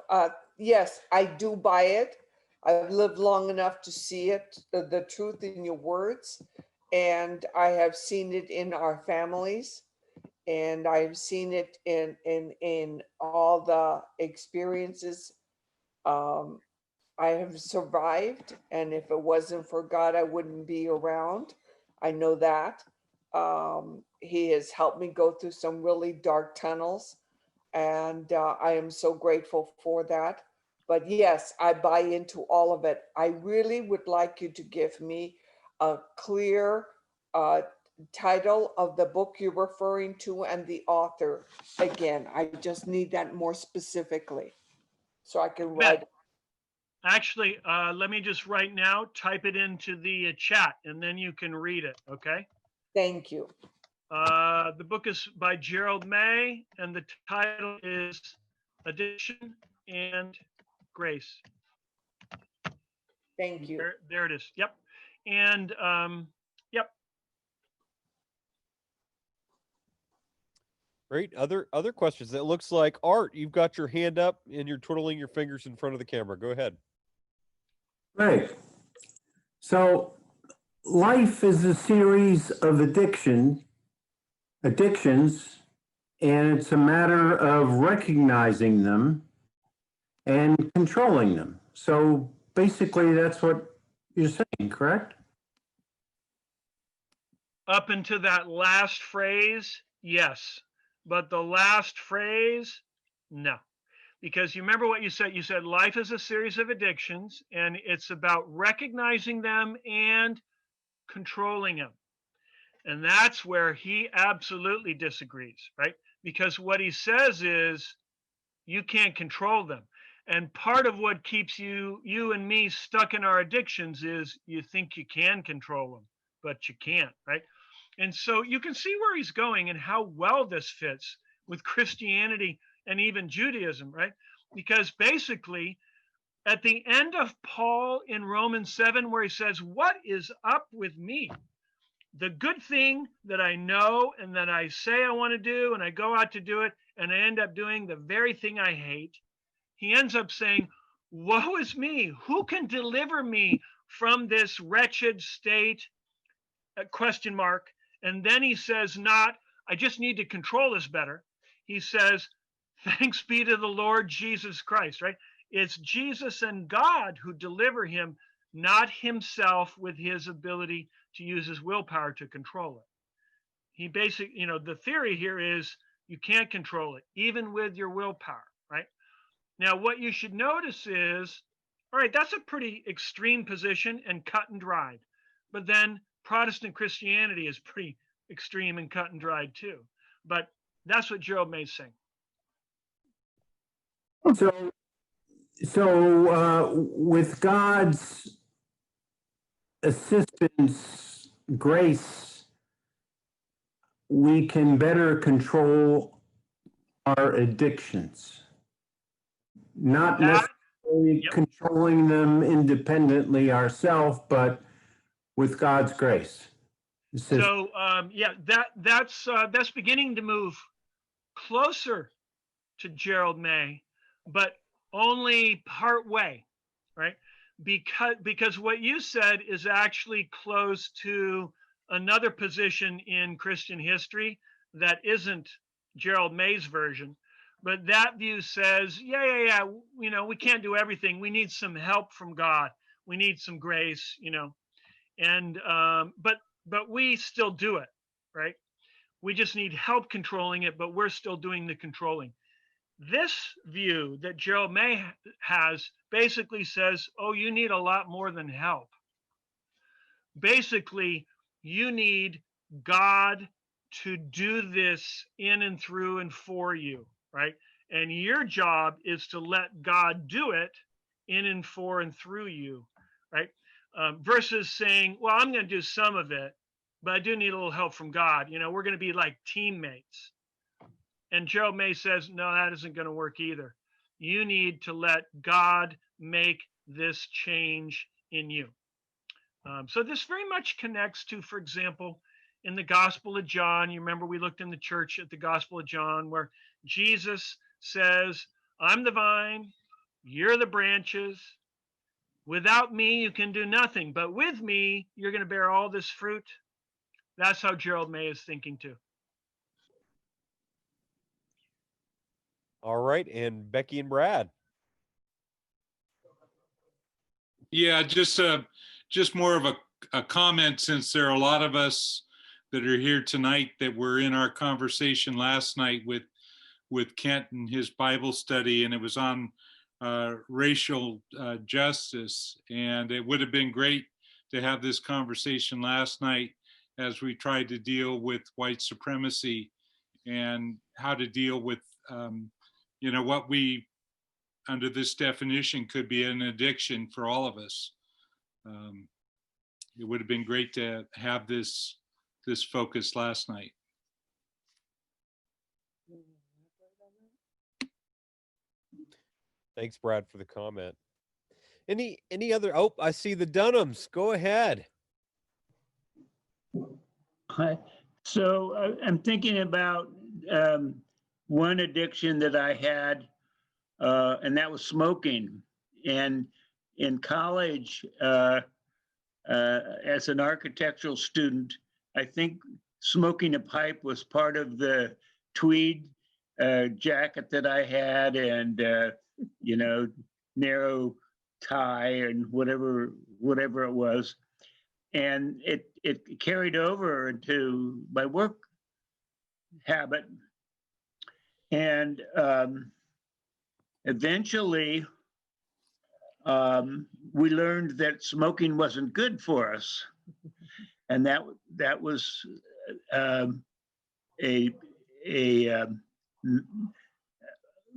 Yes, I do buy it. I've lived long enough to see it, the truth in your words, and I have seen it in our families, and I've seen it in all the experiences. I have survived, and if it wasn't for God, I wouldn't be around. I know that. He has helped me go through some really dark tunnels, and I am so grateful for that. But yes, I buy into all of it. I really would like you to give me a clear title of the book you're referring to and the author again? I just need that more specifically so I can write. Actually, let me just right now type it into the chat and then you can read it, okay? Thank you. The book is by Gerald May and the title is Addiction and Grace. Thank you. There it is. Yep. And yep. Great. Other questions. It looks like Art, you've got your hand up and you're twiddling your fingers in front of the camera. Go ahead. Right. So life is a series of addictions, and it's a matter of recognizing them and controlling them. So basically that's what you're saying, correct? Up into that last phrase, yes. But the last phrase, no. Because you remember what you said? You said life is a series of addictions and it's about recognizing them and controlling them. And that's where he absolutely disagrees, right? Because what he says is you can't control them. And part of what keeps you and me stuck in our addictions is you think you can control them, but you can't, right? And so you can see where he's going and how well this fits with Christianity and even Judaism, right? Because basically, at the end of Paul in Romans 7, where he says, what is up with me? The good thing that I know and that I say I want to do, and I go out to do it, and I end up doing the very thing I hate. He ends up saying, woe is me. Who can deliver me from this wretched state? Question mark. And then he says, not, I just need to control this better. He says, thanks be to the Lord Jesus Christ, right? It's Jesus and God who deliver him, not himself with his ability to use his willpower to control it. He basically, the theory here is you can't control it, even with your willpower, right? Now, what you should notice is, all right, that's a pretty extreme position and cut and dried. But then Protestant Christianity is pretty extreme and cut and dried too. But that's what Gerald May's saying. So with God's assistance, grace, we can better control our addictions. Not necessarily controlling them independently ourselves, but with God's grace. So that's beginning to move closer to Gerald May, but only part way, right? Because what you said is actually close to another position in Christian history that isn't Gerald May's version. But that view says, we can't do everything. We need some help from God. We need some grace, and but we still do it, right? We just need help controlling it, but we're still doing the controlling. This view that Gerald May has basically says, oh, you need a lot more than help. Basically, you need God to do this in and through and for you, right? And your job is to let God do it in and for and through you, right? Versus saying, well, I'm going to do some of it, but I do need a little help from God. We're going to be like teammates. And Gerald May says, no, that isn't going to work either. You need to let God make this change in you. So this very much connects to, for example, in the Gospel of John, you remember we looked in the church at the Gospel of John where Jesus says, I'm the vine, you're the branches. Without me, you can do nothing, but with me, you're going to bear all this fruit. That's how Gerald May is thinking too. All right, and Becky and Brad. Yeah, just more of a comment, since there are a lot of us that are here tonight that were in our conversation last night with Kent and his Bible study, and it was on racial justice. And it would have been great to have this conversation last night as we tried to deal with white supremacy and how to deal with, what we, under this definition, could be an addiction for all of us. It would have been great to have this focus last night. Thanks, Brad, for the comment. Any other? Oh, I see the Dunhams. Go ahead. Hi. So I'm thinking about one addiction that I had, and that was smoking. And in college, as an architectural student, I think smoking a pipe was part of the tweed jacket that I had, and narrow tie and whatever it was, and it carried over into my work habit, and eventually we learned that smoking wasn't good for us, and that was a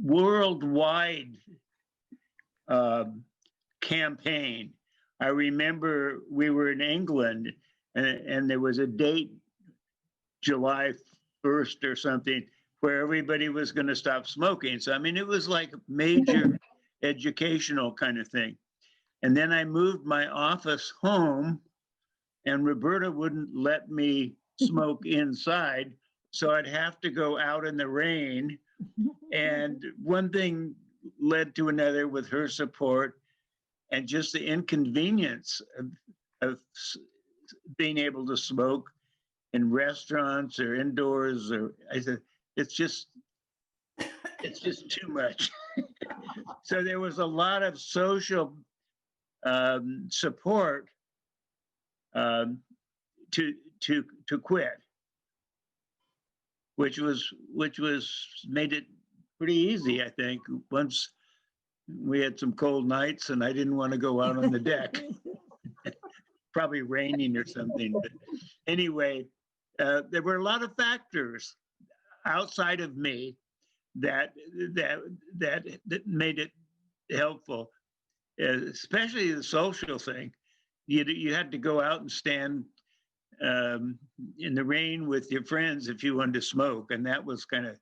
worldwide campaign. I remember we were in England, and there was a date, July 1st or something, where everybody was going to stop smoking. So, I mean, it was like a major educational kind of thing. And then I moved my office home, and Roberta wouldn't let me smoke inside. So I'd have to go out in the rain. And one thing led to another with her support, and just the inconvenience of being able to smoke in restaurants or indoors. Or I said, it's just too much. So there was a lot of social support to quit, which made it pretty easy, I think. Once we had some cold nights and I didn't want to go out on the deck, probably raining or something. But anyway, there were a lot of factors outside of me that made it helpful, especially the social thing. You had to go out and stand in the rain with your friends if you wanted to smoke, and that was kind of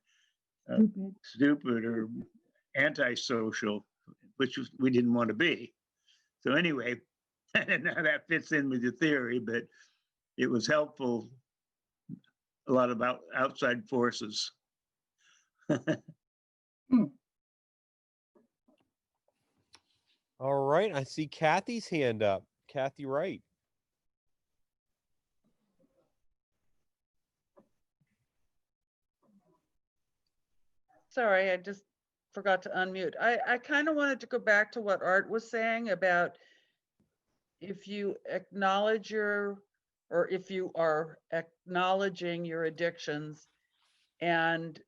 stupid or antisocial, which we didn't want to be. So anyway, I don't know how that fits in with your theory, but it was helpful. A lot about outside forces. All right, I see Kathy's hand up. Kathy Wright. Sorry, I just forgot to unmute. I kind of wanted to go back to what Art was saying about if you acknowledge if you are acknowledging your addictions and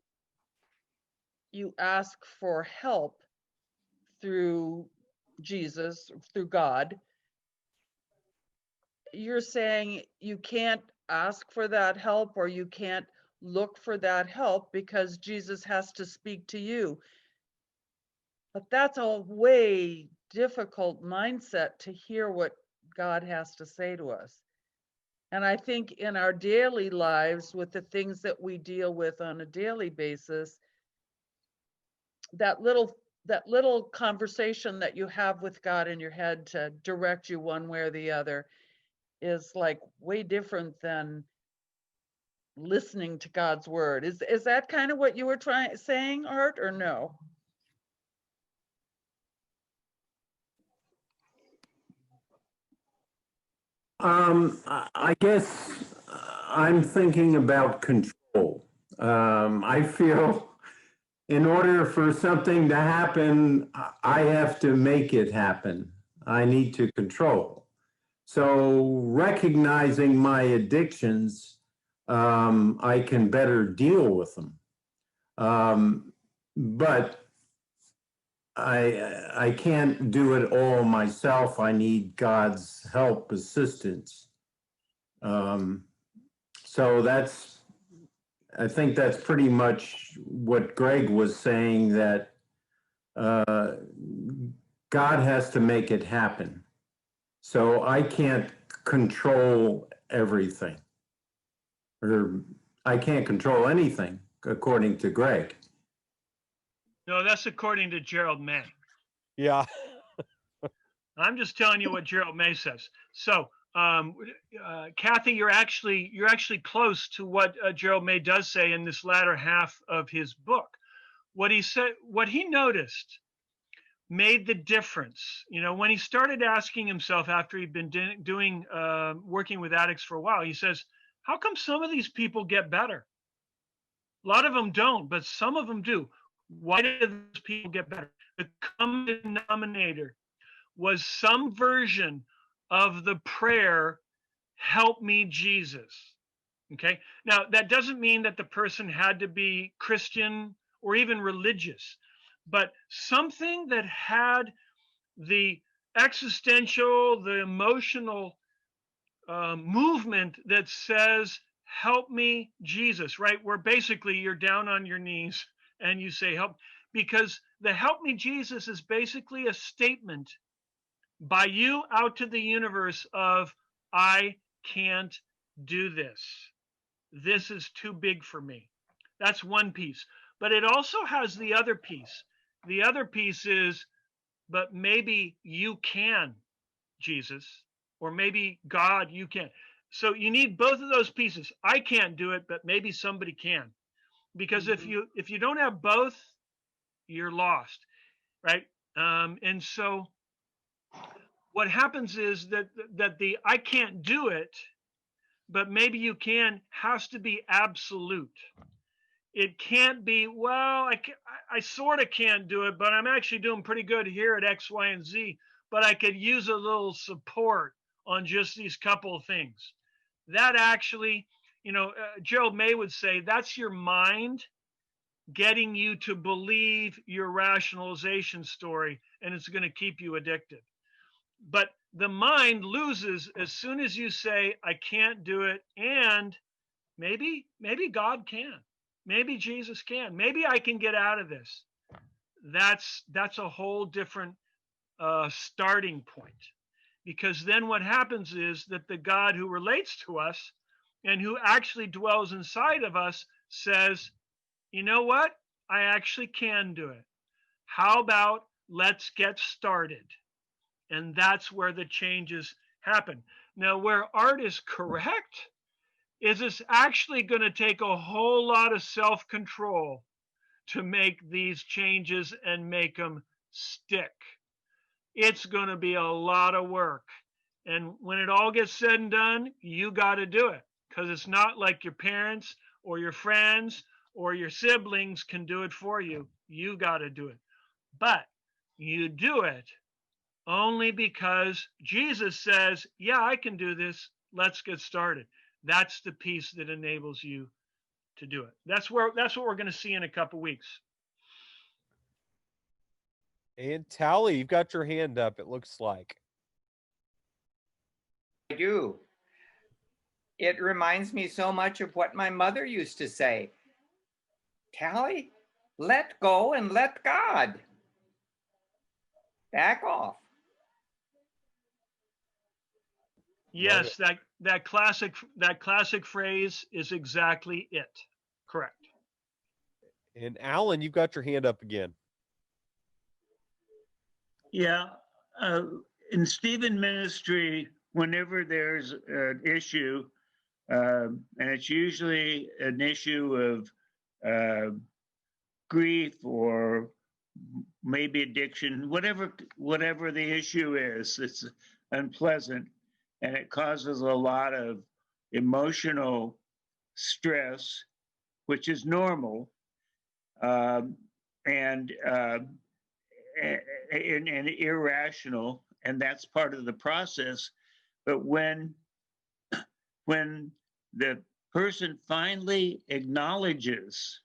you ask for help through Jesus, through God, you're saying you can't ask for that help, or you can't look for that help because Jesus has to speak to you. But that's a way difficult mindset to hear what God has to say to us. And I think in our daily lives, with the things that we deal with on a daily basis, that little conversation that you have with God in your head to direct you one way or the other is like way different than listening to God's word. Is that kind of what you were saying, Art, or no? I guess I'm thinking about control. I feel in order for something to happen, I have to make it happen. I need to control. So recognizing my addictions, I can better deal with them. But I can't do it all myself. I need God's help, assistance. So I think that's pretty much what Greg was saying, that God has to make it happen. So I can't control everything, or I can't control anything, according to Greg. No, that's according to Gerald May. Yeah. I'm just telling you what Gerald May says. So, Kathy, you're actually close to what Gerald May does say in this latter half of his book. What he said, what he noticed, made the difference. You know, when he started asking himself after he'd been doing working with addicts for a while, he says, "How come some of these people get better? A lot of them don't, but some of them do. Why do those people get better?" The common denominator was some version of the prayer, "Help me, Jesus." Okay. Now, that doesn't mean that the person had to be Christian or even religious, but something that had the existential, the emotional movement that says, "Help me, Jesus," right? Where basically you're down on your knees and you say, "Help," because the "Help me, Jesus" is basically a statement by you out to the universe of, "I can't do this. This is too big for me." That's one piece. But it also has the other piece. The other piece is, "But maybe you can, Jesus," or maybe God, you can. So you need both of those pieces. I can't do it, but maybe somebody can. Because if you don't have both, you're lost, right? And so what happens is that the "I can't do it, but maybe you can" has to be absolute. It can't be, "Well, I sort of can't do it, but I'm actually doing pretty good here at X, Y, and Z, but I could use a little support on just these couple of things." That actually, you know, Gerald May would say that's your mind getting you to believe your rationalization story, and it's going to keep you addicted. But the mind loses as soon as you say, "I can't do it," and maybe God can. Maybe Jesus can. Maybe I can get out of this. That's a whole different starting point. Because then what happens is that the God who relates to us and who actually dwells inside of us says, "You know what? I actually can do it. How about let's get started?" And that's where the changes happen. Now, where Art is correct is it's actually going to take a whole lot of self-control to make these changes and make them stick. It's going to be a lot of work. And when it all gets said and done, you got to do it, because it's not like your parents or your friends or your siblings can do it for you. You got to do it. But you do it only because Jesus says, "Yeah, I can do this. Let's get started." That's the piece that enables you to do it. That's what we're going to see in a couple weeks. And Tally, you've got your hand up, it looks like. I do. It reminds me so much of what my mother used to say. "Tally, let go and let God. Back off." Yes, that classic phrase is exactly it. Correct. And Alan, you've got your hand up again. Yeah. In Stephen ministry, whenever there's an issue, and it's usually an issue of grief or maybe addiction, whatever the issue is, it's unpleasant and it causes a lot of emotional stress, which is normal, and irrational, and that's part of the process. But when the person finally acknowledges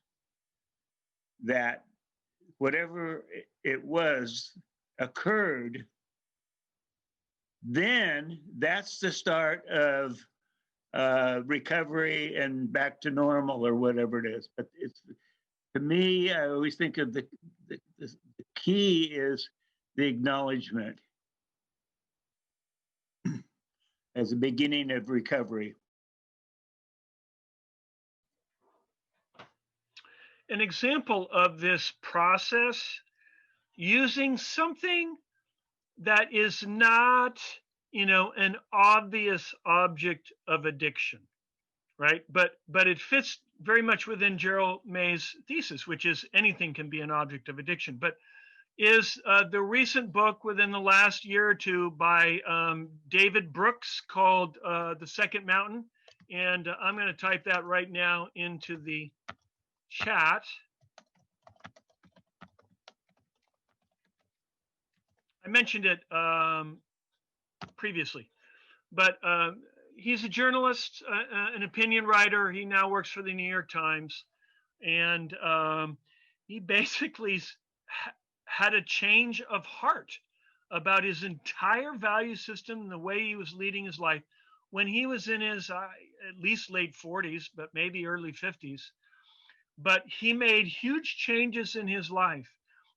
that whatever it was occurred, then that's the start of recovery and back to normal or whatever it is. But it's, to me, I always think of the key is the acknowledgement as a beginning of recovery. An example of this process, using something that is not, an obvious object of addiction, right? But it fits very much within Gerald May's thesis, which is anything can be an object of addiction. But is the recent book within the last year or two by David Brooks called The Second Mountain. And I'm going to type that right now into the chat. I mentioned it previously, but he's a journalist, an opinion writer. He now works for the New York Times, and he basically had a change of heart about his entire value system and the way he was leading his life when he was in his at least late 40s, but maybe early 50s. But he made huge changes in his life,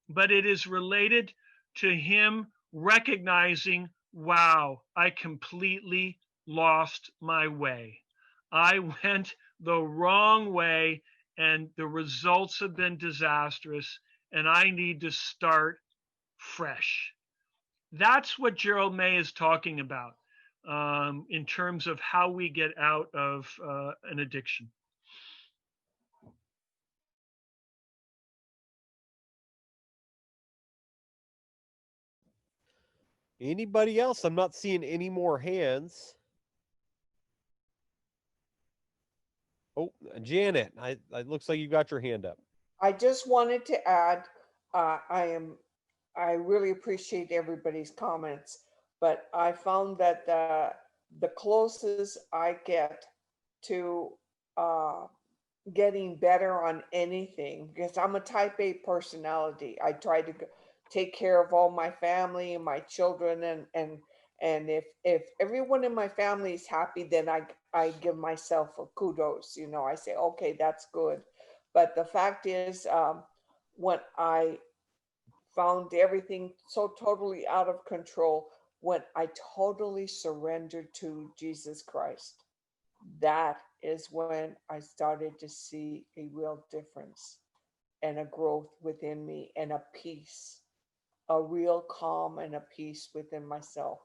but it is related to him recognizing, wow, I completely lost my way. I went the wrong way and the results have been disastrous and I need to start fresh. That's what Gerald May is talking about in terms of how we get out of an addiction. Anybody else? I'm not seeing any more hands. Oh, Janet, it looks like you got your hand up. I just wanted to add, I really appreciate everybody's comments, but I found that the closest I get to getting better on anything, because I'm a type A personality. I try to take care of all my family and my children, and if everyone in my family is happy, then I give myself a kudos. I say, okay, that's good. But the fact is, when I found everything so totally out of control, when I totally surrendered to Jesus Christ, that is when I started to see a real difference and a growth within me and a peace, a real calm and a peace within myself.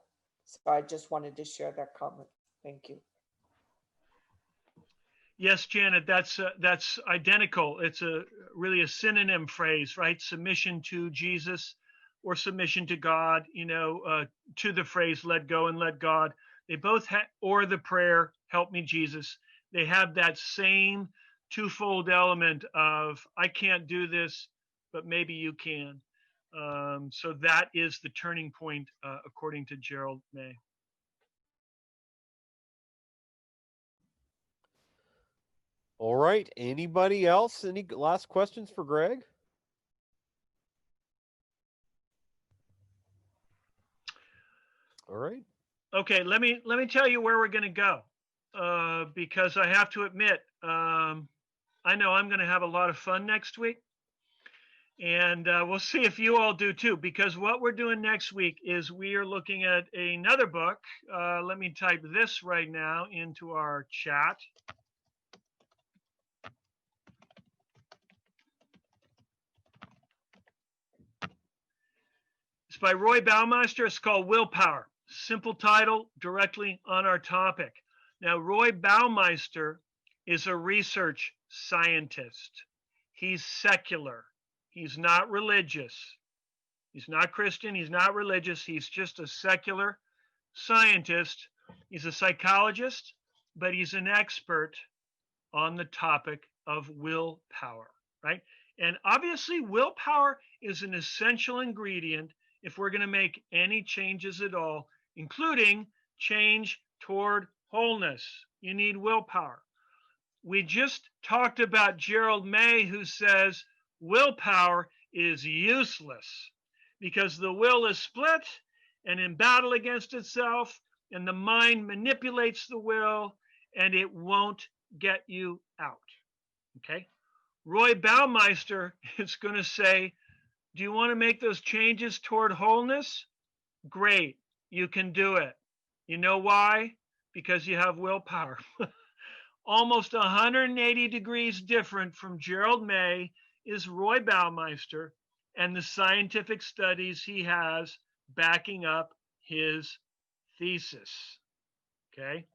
So I just wanted to share that comment. Thank you. Yes, Janet, that's identical. It's really a synonym phrase, right? Submission to Jesus or submission to God, to the phrase, let go and let God. They both or the prayer, help me, Jesus. They have that same twofold element of, I can't do this, but maybe you can. So that is the turning point, according to Gerald May. All right. Anybody else? Any last questions for Greg? All right. Okay, let me tell you where we're going to go, because I have to admit, I know I'm going to have a lot of fun next week, and we'll see if you all do too. Because what we're doing next week is we are looking at another book. Let me type this right now into our chat. It's by Roy Baumeister. It's called Willpower. Simple title, directly on our topic. Now, Roy Baumeister is a research scientist. He's secular. He's not religious. He's not Christian. He's not religious. He's just a secular scientist. He's a psychologist, but he's an expert on the topic of willpower, right? And obviously, willpower is an essential ingredient if we're going to make any changes at all, including change toward wholeness. You need willpower. We just talked about Gerald May, who says willpower is useless because the will is split and in battle against itself, and the mind manipulates the will, and it won't get you out. Okay. Roy Baumeister is going to say, do you want to make those changes toward wholeness? Great. You can do it. You know why? Because you have willpower. Almost 180 degrees different from Gerald May is Roy Baumeister and the scientific studies he has backing up his thesis. Okay.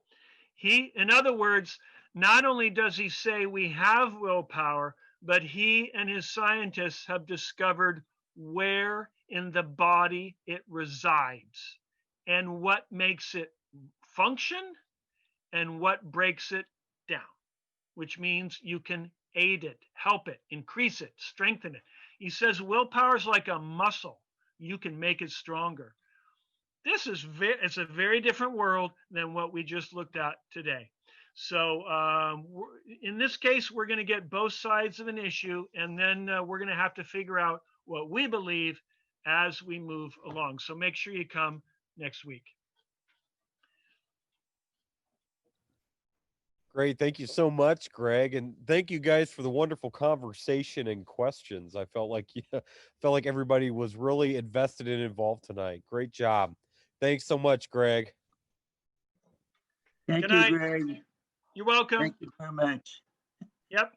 In other words, not only does he say we have willpower, but he and his scientists have discovered where in the body it resides and what makes it function and what breaks it down, which means you can aid it, help it, increase it, strengthen it. He says willpower is like a muscle. You can make it stronger. This is it's a very different world than what we just looked at today. So in this case, we're going to get both sides of an issue, and then we're going to have to figure out what we believe as we move along. So make sure you come next week. Great. Thank you so much, Greg. And thank you guys for the wonderful conversation and questions. I felt like everybody was really invested and involved tonight. Great job. Thanks so much, Greg. Thank Good you, night. Greg. You're welcome. Thank you very much. Yep.